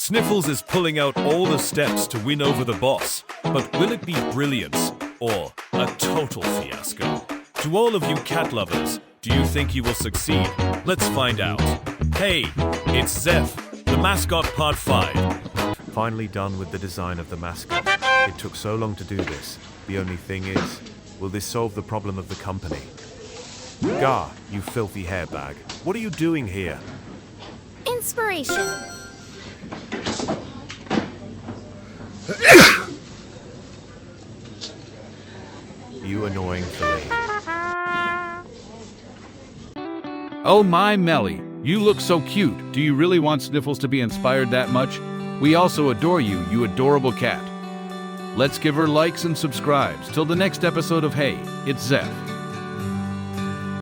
Sniffles is pulling out all the steps to win over the boss, but will it be brilliance or a total fiasco? To all of you cat lovers, do you think he will succeed? Let's find out. Hey, it's Zeff, the Mascot Part 5. Finally done with the design of the mascot. It took so long to do this. The only thing is, will this solve the problem of the company? Gah, you filthy hairbag. What are you doing here? Inspiration. You annoying filly. Oh my Melly, you look so cute. Do you really want Sniffles to be inspired that much? We also adore you, you adorable cat. Let's give her likes and subscribes. Till the next episode of Hey, it's Zeff.